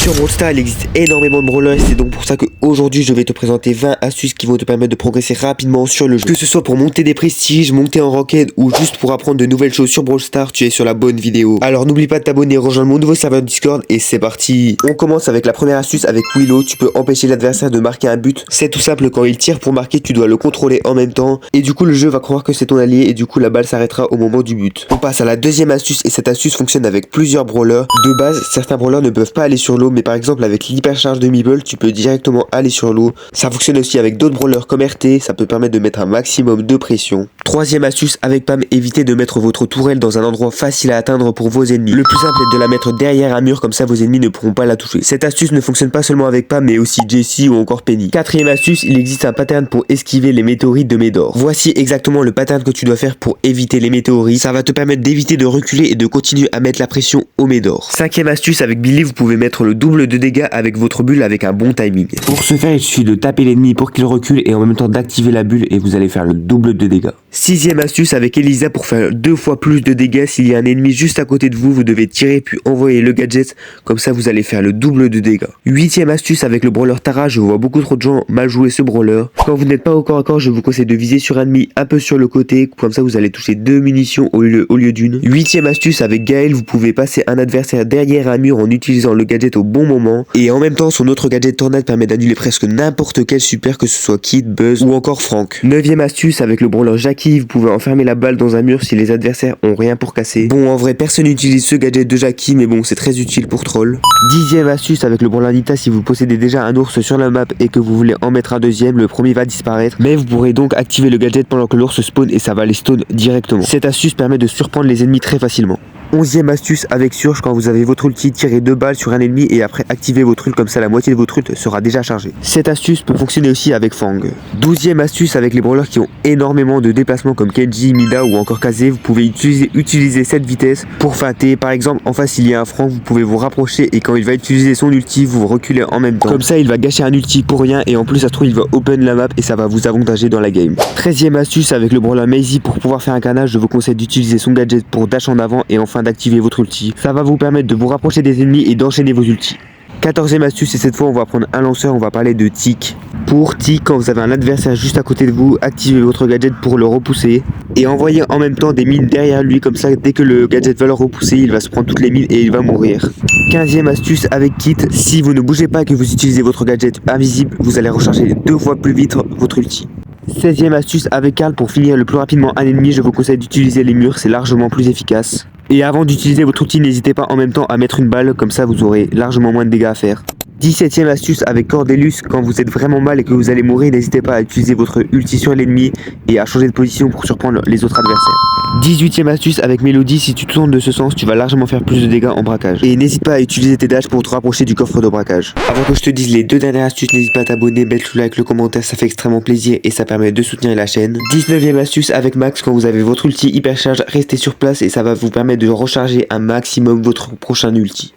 Sur Brawl Stars, il existe énormément de brawlers et c'est donc pour ça qu'aujourd'hui je vais te présenter 20 astuces qui vont te permettre de progresser rapidement sur le jeu. Que ce soit pour monter des prestiges, monter en ranked ou juste pour apprendre de nouvelles choses sur Brawl Stars, tu es sur la bonne vidéo. Alors n'oublie pas de t'abonner, rejoindre mon nouveau serveur Discord et c'est parti. On commence avec la première astuce avec Willow. Tu peux empêcher l'adversaire de marquer un but. C'est tout simple, quand il tire pour marquer, tu dois le contrôler en même temps et du coup le jeu va croire que c'est ton allié et du coup la balle s'arrêtera au moment du but. On passe à la deuxième astuce et cette astuce fonctionne avec plusieurs brawlers. De base, certains brawlers ne peuvent pas aller sur l'eau, mais par exemple avec l'hypercharge de Meeple, tu peux directement aller sur l'eau. Ça fonctionne aussi avec d'autres brawlers comme RT, ça peut permettre de mettre un maximum de pression. Troisième astuce avec Pam, évitez de mettre votre tourelle dans un endroit facile à atteindre pour vos ennemis. Le plus simple est de la mettre derrière un mur, comme ça vos ennemis ne pourront pas la toucher. Cette astuce ne fonctionne pas seulement avec Pam, mais aussi Jessie ou encore Penny. Quatrième astuce, il existe un pattern pour esquiver les météorites de Médor. Voici exactement le pattern que tu dois faire pour éviter les météorites. Ça va te permettre d'éviter de reculer et de continuer à mettre la pression au Médor. Cinquième astuce, avec Billy, vous pouvez mettre le double de dégâts avec votre bulle avec un bon timing. Pour ce faire, il suffit de taper l'ennemi pour qu'il recule et en même temps d'activer la bulle et vous allez faire le double de dégâts. Sixième astuce avec Elisa, pour faire 2 fois plus de dégâts, s'il y a un ennemi juste à côté de vous, vous devez tirer puis envoyer le gadget, comme ça vous allez faire le double de dégâts. Huitième astuce avec le brawler Tara, je vois beaucoup trop de gens mal jouer ce brawler. Quand vous n'êtes pas au corps à corps, je vous conseille de viser sur un ennemi un peu sur le côté, comme ça vous allez toucher 2 munitions au lieu d'une. Huitième astuce avec Gaël, vous pouvez passer un adversaire derrière un mur en utilisant le gadget au bon moment, et en même temps son autre gadget Tornade permet d'annuler presque n'importe quel super, que ce soit Kid, Buzz ou encore Frank. Neuvième astuce avec le brawler Jackie, vous pouvez enfermer la balle dans un mur si les adversaires ont rien pour casser. Bon, en vrai personne n'utilise ce gadget de Jackie, mais bon, c'est très utile pour troll. Dixième astuce avec le brawler Nita, si vous possédez déjà un ours sur la map et que vous voulez en mettre un deuxième, le premier va disparaître, mais vous pourrez donc activer le gadget pendant que l'ours spawn et ça va les stun directement. Cette astuce permet de surprendre les ennemis très facilement. Onzième astuce avec Surge, quand vous avez votre ulti, tirez 2 balles sur un ennemi et après activez votre ult, comme ça la moitié de votre ult sera déjà chargée. Cette astuce peut fonctionner aussi avec Fang. Douzième astuce avec les brawlers qui ont énormément de déplacements comme Kenji, Mida ou encore Kazé, vous pouvez utiliser cette vitesse pour feinter. Par exemple, en face il y a un Frank, vous pouvez vous rapprocher et quand il va utiliser son ulti, vous reculez en même temps. Comme ça il va gâcher un ulti pour rien et en plus ça se trouve il va open la map et ça va vous avantager dans la game. Treizième astuce avec le brawler Maisie, pour pouvoir faire un carnage, je vous conseille d'utiliser son gadget pour dash en avant et enfin d'activer votre ulti. Ça va vous permettre de vous rapprocher des ennemis et d'enchaîner vos ultis. 14e astuce, et cette fois on va prendre un lanceur, on va parler de Tick. Pour Tick, quand vous avez un adversaire juste à côté de vous, activez votre gadget pour le repousser et envoyez en même temps des mines derrière lui, comme ça dès que le gadget va le repousser, il va se prendre toutes les mines et il va mourir. 15e astuce avec Kit, si vous ne bougez pas et que vous utilisez votre gadget invisible, vous allez recharger 2 fois plus vite votre ulti. 16e astuce avec Karl, pour finir le plus rapidement un ennemi, je vous conseille d'utiliser les murs, c'est largement plus efficace. Et avant d'utiliser votre outil, n'hésitez pas en même temps à mettre une balle, comme ça vous aurez largement moins de dégâts à faire. 17e astuce avec Cordelius, quand vous êtes vraiment mal et que vous allez mourir, n'hésitez pas à utiliser votre ulti sur l'ennemi et à changer de position pour surprendre les autres adversaires. 18e astuce avec Mélodie, si tu tournes de ce sens, tu vas largement faire plus de dégâts en braquage. Et n'hésite pas à utiliser tes dashs pour te rapprocher du coffre de braquage. Avant que je te dise les 2 dernières astuces, n'hésite pas à t'abonner, mettre le like, le commentaire, ça fait extrêmement plaisir et ça permet de soutenir la chaîne. 19e astuce avec Max, quand vous avez votre ulti hypercharge, restez sur place et ça va vous permettre de recharger un maximum votre prochain ulti.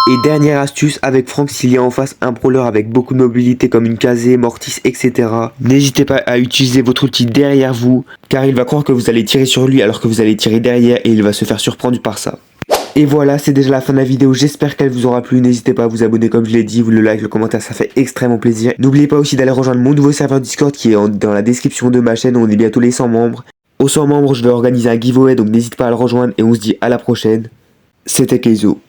Et dernière astuce avec Frank, s'il y a en face un brawler avec beaucoup de mobilité comme une Kazé, Mortis, etc. N'hésitez pas à utiliser votre ulti derrière vous, car il va croire que vous allez tirer sur lui alors que vous allez tirer derrière et il va se faire surprendre par ça. Et voilà, c'est déjà la fin de la vidéo, j'espère qu'elle vous aura plu, n'hésitez pas à vous abonner comme je l'ai dit, vous le like, le commentaire, ça fait extrêmement plaisir. N'oubliez pas aussi d'aller rejoindre mon nouveau serveur Discord qui est dans la description de ma chaîne, on est bientôt les 100 membres. Aux 100 membres, je vais organiser un giveaway, donc n'hésite pas à le rejoindre et on se dit à la prochaine. C'était Keizo.